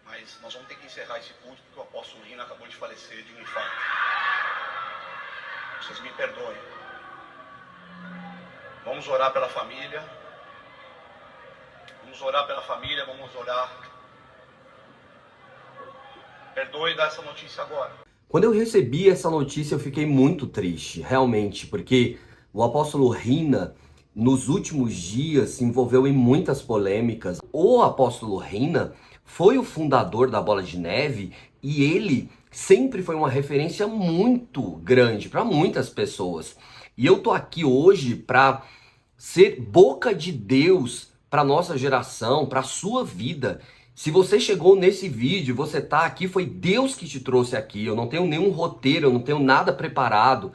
Mas nós vamos ter que encerrar esse culto porque o apóstolo Rina acabou de falecer de um infarto. Vocês me perdoem. Vamos orar pela família. Vamos orar pela família, vamos orar. Perdoe dar essa notícia agora. Quando eu recebi essa notícia, eu fiquei muito triste, realmente, porque o apóstolo Rina, nos últimos dias, se envolveu em muitas polêmicas. O apóstolo Rina foi o fundador da Bola de Neve e ele sempre foi uma referência muito grande para muitas pessoas. E eu tô aqui hoje para ser boca de Deus para nossa geração, para a sua vida. Se você chegou nesse vídeo, você tá aqui, foi Deus que te trouxe aqui. Eu não tenho nenhum roteiro, eu não tenho nada preparado.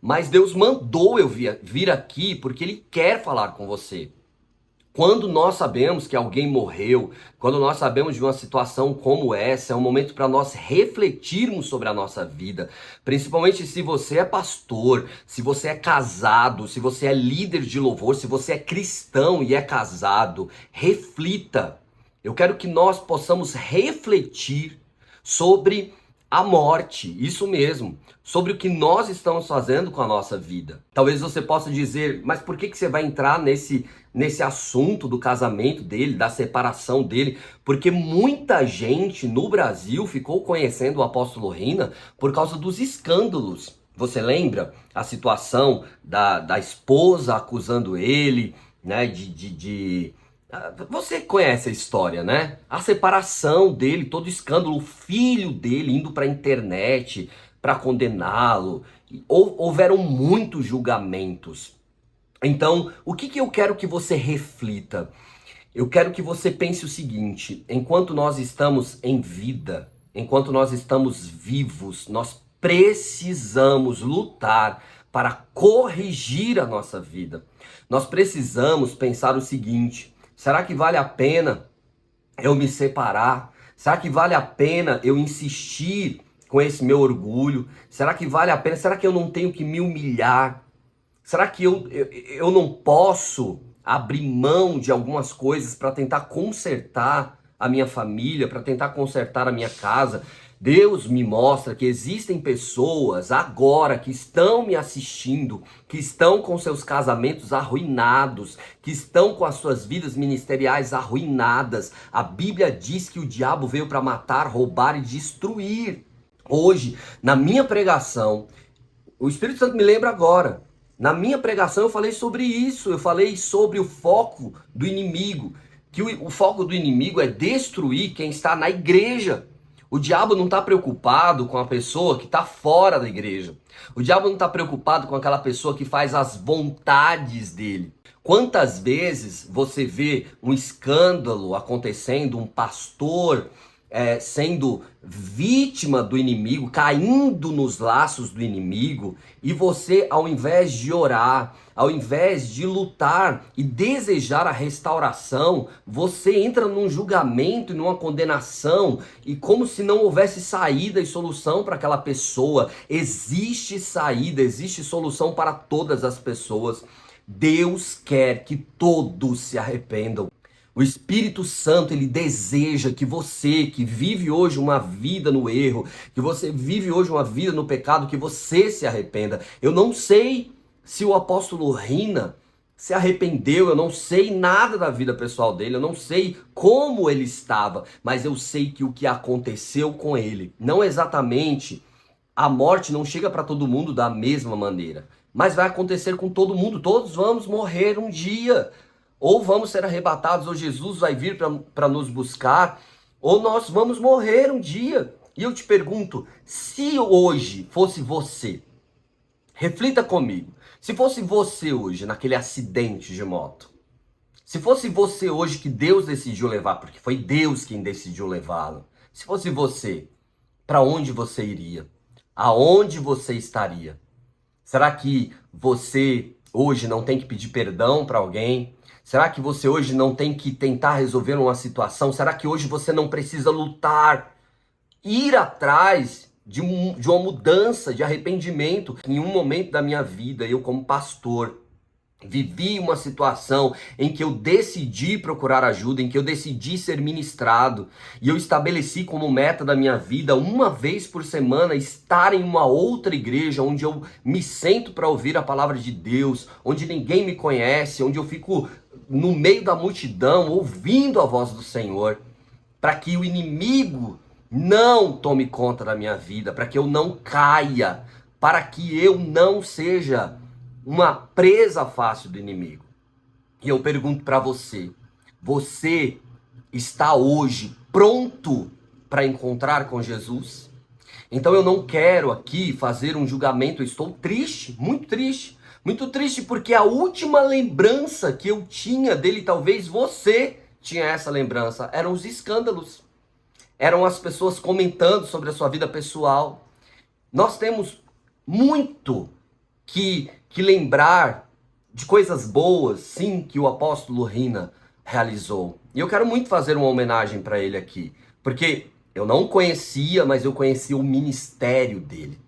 Mas Deus mandou eu vir aqui porque Ele quer falar com você. Quando nós sabemos que alguém morreu, quando nós sabemos de uma situação como essa, é um momento para nós refletirmos sobre a nossa vida. Principalmente se você é pastor, se você é casado, se você é líder de louvor, se você é cristão e é casado, reflita. Eu quero que nós possamos refletir sobre a morte, isso mesmo, sobre o que nós estamos fazendo com a nossa vida. Talvez você possa dizer, mas por que você vai entrar nesse assunto do casamento dele, da separação dele? Porque muita gente no Brasil ficou conhecendo o apóstolo Rina por causa dos escândalos. Você lembra a situação da esposa acusando ele, né, Você conhece a história, né? A separação dele, todo o escândalo, o filho dele indo para a internet para condená-lo. Houveram muitos julgamentos. Então, o que eu quero que você reflita? Eu quero que você pense o seguinte: enquanto nós estamos em vida, enquanto nós estamos vivos, nós precisamos lutar para corrigir a nossa vida. Nós precisamos pensar o seguinte: será que vale a pena eu me separar? Será que vale a pena eu insistir com esse meu orgulho? Será que vale a pena? Será que eu não tenho que me humilhar? Será que eu não posso abrir mão de algumas coisas para tentar consertar a minha família, para tentar consertar a minha casa? Deus me mostra que existem pessoas agora que estão me assistindo, que estão com seus casamentos arruinados, que estão com as suas vidas ministeriais arruinadas. A Bíblia diz que o diabo veio para matar, roubar e destruir. Hoje, na minha pregação, o Espírito Santo me lembra agora. Na minha pregação eu falei sobre isso, eu falei sobre o foco do inimigo, que o foco do inimigo é destruir quem está na igreja. O diabo não está preocupado com a pessoa que está fora da igreja. O diabo não está preocupado com aquela pessoa que faz as vontades dele. Quantas vezes você vê um escândalo acontecendo, um pastor sendo vítima do inimigo, caindo nos laços do inimigo, e você, ao invés de orar, ao invés de lutar e desejar a restauração, você entra num julgamento e numa condenação, e como se não houvesse saída e solução para aquela pessoa. Existe saída, existe solução para todas as pessoas. Deus quer que todos se arrependam. O Espírito Santo, ele deseja que você, que vive hoje uma vida no erro, que você vive hoje uma vida no pecado, que você se arrependa. Eu não sei se o apóstolo Rina se arrependeu, eu não sei nada da vida pessoal dele, eu não sei como ele estava, mas eu sei que o que aconteceu com ele, não exatamente, a morte não chega para todo mundo da mesma maneira, mas vai acontecer com todo mundo, todos vamos morrer um dia. Ou vamos ser arrebatados, ou Jesus vai vir para nos buscar, ou nós vamos morrer um dia. E eu te pergunto, se hoje fosse você, reflita comigo, se fosse você hoje naquele acidente de moto, se fosse você hoje que Deus decidiu levar, porque foi Deus quem decidiu levá-lo, se fosse você, para onde você iria? Aonde você estaria? Será que você hoje não tem que pedir perdão para alguém? Será que você hoje não tem que tentar resolver uma situação? Será que hoje você não precisa lutar, ir atrás de uma mudança, de arrependimento? Em um momento da minha vida, eu como pastor, Vivi uma situação em que eu decidi procurar ajuda, em que eu decidi ser ministrado, e eu estabeleci como meta da minha vida, uma vez por semana, estar em uma outra igreja, onde eu me sento para ouvir a palavra de Deus, onde ninguém me conhece, onde eu fico no meio da multidão, ouvindo a voz do Senhor, para que o inimigo não tome conta da minha vida, para que eu não caia, para que eu não seja uma presa fácil do inimigo. E eu pergunto para você, você está hoje pronto para encontrar com Jesus? Então eu não quero aqui fazer um julgamento, eu estou triste, muito triste porque a última lembrança que eu tinha dele, talvez você tinha essa lembrança, eram os escândalos, eram as pessoas comentando sobre a sua vida pessoal. Nós temos muito que lembrar de coisas boas, sim, que o apóstolo Rina realizou. E eu quero muito fazer uma homenagem para ele aqui, porque eu não conhecia, mas eu conhecia o ministério dele.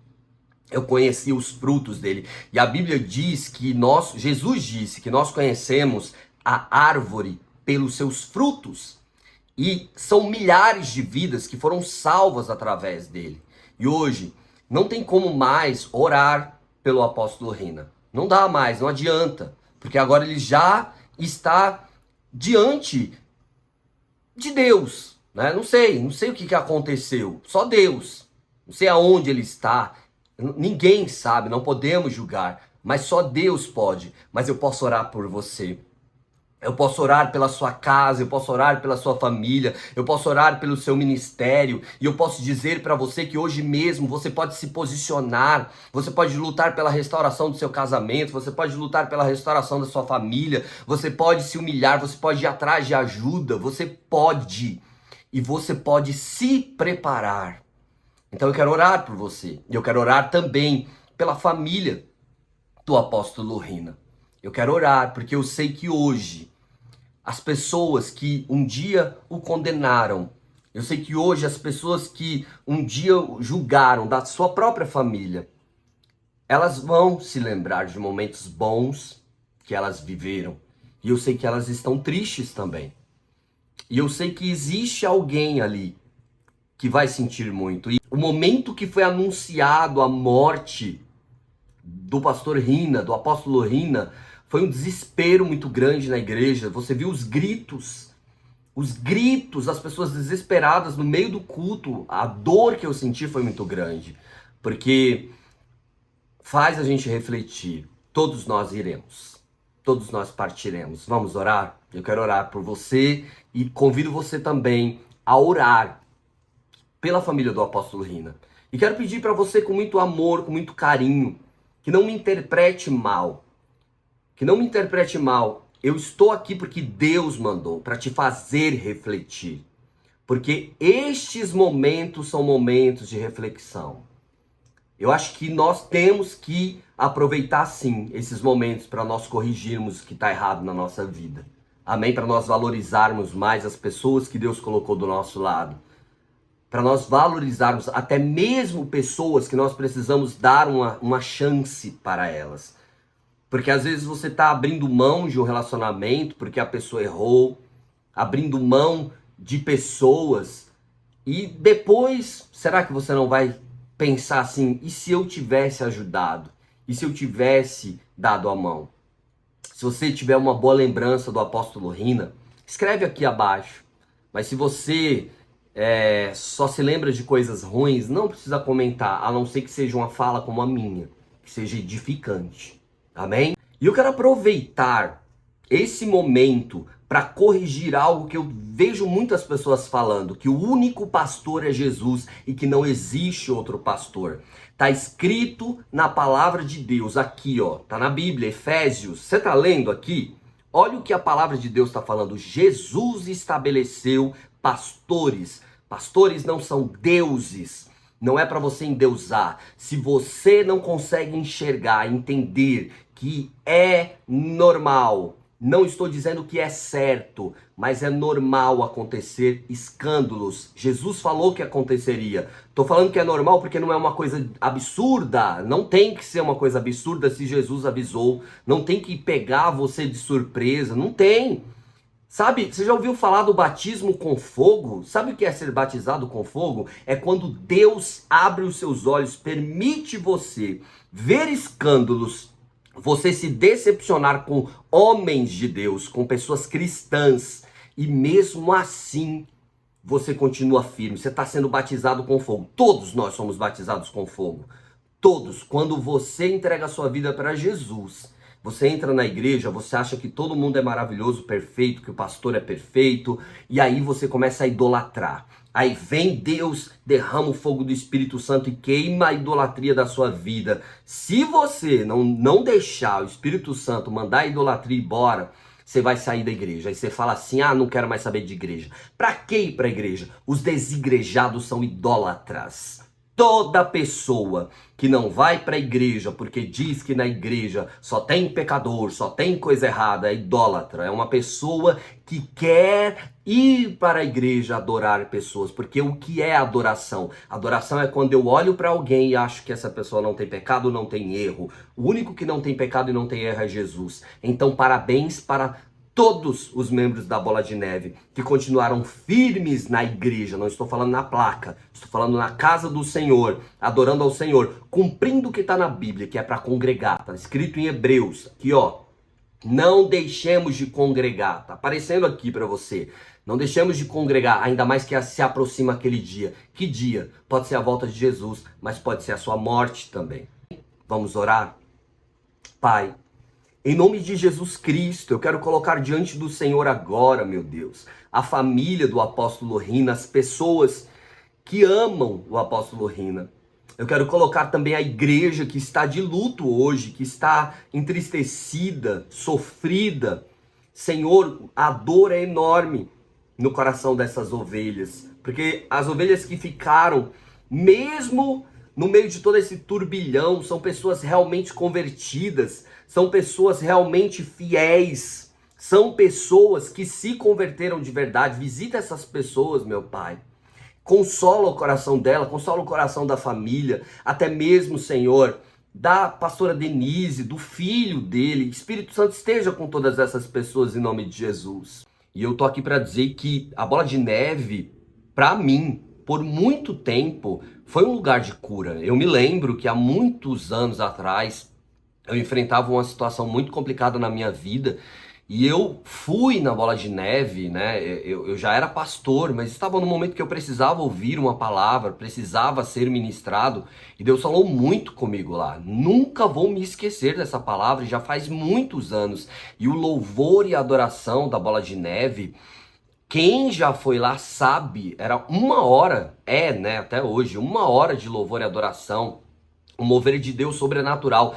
Eu conhecia os frutos dele. E a Bíblia diz que Jesus disse que nós conhecemos a árvore pelos seus frutos. E são milhares de vidas que foram salvas através dele. E hoje não tem como mais orar pelo apóstolo Rina. Não dá mais, não adianta, porque agora ele já está diante de Deus, né? Não sei o que aconteceu, só Deus. Não sei aonde ele está, ninguém sabe, não podemos julgar, mas só Deus pode. Mas eu posso orar por você. Eu posso orar pela sua casa, eu posso orar pela sua família, eu posso orar pelo seu ministério, e eu posso dizer para você que hoje mesmo você pode se posicionar, você pode lutar pela restauração do seu casamento, você pode lutar pela restauração da sua família, você pode se humilhar, você pode ir atrás de ajuda, você pode, e você pode se preparar. Então eu quero orar por você, e eu quero orar também pela família do apóstolo Rina. Eu quero orar porque eu sei que hoje as pessoas que um dia o condenaram, eu sei que hoje as pessoas que um dia o julgaram da sua própria família, elas vão se lembrar de momentos bons que elas viveram. E eu sei que elas estão tristes também. E eu sei que existe alguém ali que vai sentir muito. E o momento que foi anunciado a morte do pastor Rina, do apóstolo Rina, foi um desespero muito grande na igreja. Você viu os gritos, as pessoas desesperadas no meio do culto. A dor que eu senti foi muito grande, porque faz a gente refletir. Todos nós iremos, todos nós partiremos. Vamos orar? Eu quero orar por você e convido você também a orar pela família do apóstolo Rina. E quero pedir para você com muito amor, com muito carinho, que não me interprete mal. Que não me interprete mal. Eu estou aqui porque Deus mandou, para te fazer refletir. Porque estes momentos são momentos de reflexão. Eu acho que nós temos que aproveitar sim esses momentos para nós corrigirmos o que está errado na nossa vida. Amém? Para nós valorizarmos mais as pessoas que Deus colocou do nosso lado. Para nós valorizarmos até mesmo pessoas que nós precisamos dar uma chance para elas. Porque às vezes você está abrindo mão de um relacionamento porque a pessoa errou, abrindo mão de pessoas, e depois, será que você não vai pensar assim, e se eu tivesse ajudado? E se eu tivesse dado a mão? Se você tiver uma boa lembrança do apóstolo Rina, escreve aqui abaixo. Mas se você só se lembra de coisas ruins, não precisa comentar, a não ser que seja uma fala como a minha, que seja edificante. Amém? E eu quero aproveitar esse momento para corrigir algo que eu vejo muitas pessoas falando, que o único pastor é Jesus e que não existe outro pastor. Tá escrito na palavra de Deus aqui, ó, tá na Bíblia, Efésios. Você tá lendo aqui? Olha o que a palavra de Deus está falando. Jesus estabeleceu pastores. Pastores não são deuses. Não é para você endeusar. Se você não consegue enxergar, entender que é normal Não estou dizendo que é certo, mas é normal acontecer escândalos. Jesus falou que aconteceria. Estou falando que é normal porque não é uma coisa absurda. Não tem que ser uma coisa absurda se Jesus avisou. Não tem que pegar você de surpresa. Não tem. Sabe, você já ouviu falar do batismo com fogo? Sabe o que é ser batizado com fogo? É quando Deus abre os seus olhos, permite você ver escândalos, você se decepcionar com homens de Deus, com pessoas cristãs, e mesmo assim você continua firme. Você está sendo batizado com fogo. Todos nós somos batizados com fogo. Todos. Quando você entrega a sua vida para Jesus, você entra na igreja, você acha que todo mundo é maravilhoso, perfeito, que o pastor é perfeito, e aí você começa a idolatrar. Aí vem Deus, derrama o fogo do Espírito Santo e queima a idolatria da sua vida. Se você não deixar o Espírito Santo mandar a idolatria embora, você vai sair da igreja. Aí você fala assim, não quero mais saber de igreja. Pra que ir pra igreja? Os desigrejados são idólatras. Toda pessoa que não vai para a igreja porque diz que na igreja só tem pecador, só tem coisa errada, é idólatra. É uma pessoa que quer ir para a igreja adorar pessoas. Porque o que é adoração? Adoração é quando eu olho para alguém e acho que essa pessoa não tem pecado, não tem erro. O único que não tem pecado e não tem erro é Jesus. Então, parabéns para todos os membros da Bola de Neve que continuaram firmes na igreja. Não estou falando na placa, estou falando na casa do Senhor, adorando ao Senhor, cumprindo o que está na Bíblia, que é para congregar. Está escrito em Hebreus, aqui ó, não deixemos de congregar. Está aparecendo aqui para você. Não deixemos de congregar, ainda mais que se aproxima aquele dia. Que dia? Pode ser a volta de Jesus, mas pode ser a sua morte também. Vamos orar? Pai, em nome de Jesus Cristo, eu quero colocar diante do Senhor agora, meu Deus, a família do apóstolo Rina, as pessoas que amam o apóstolo Rina. Eu quero colocar também a igreja que está de luto hoje, que está entristecida, sofrida. Senhor, a dor é enorme no coração dessas ovelhas, porque as ovelhas que ficaram, mesmo no meio de todo esse turbilhão, são pessoas realmente convertidas, são pessoas realmente fiéis, são pessoas que se converteram de verdade. Visita essas pessoas, meu Pai. Consola o coração dela, consola o coração da família, até mesmo, Senhor, da pastora Denise, do filho dele. Espírito Santo esteja com todas essas pessoas em nome de Jesus. E eu tô aqui para dizer que a Bola de Neve, para mim, por muito tempo, foi um lugar de cura. Eu me lembro que há muitos anos atrás, eu enfrentava uma situação muito complicada na minha vida e eu fui na Bola de Neve, né? Eu já era pastor, mas estava no momento que eu precisava ouvir uma palavra, precisava ser ministrado, e Deus falou muito comigo lá. Nunca vou me esquecer dessa palavra, já faz muitos anos. E o louvor e a adoração da Bola de Neve, quem já foi lá sabe, era 1 hora, né, até hoje, 1 hora de louvor e adoração, um mover de Deus sobrenatural.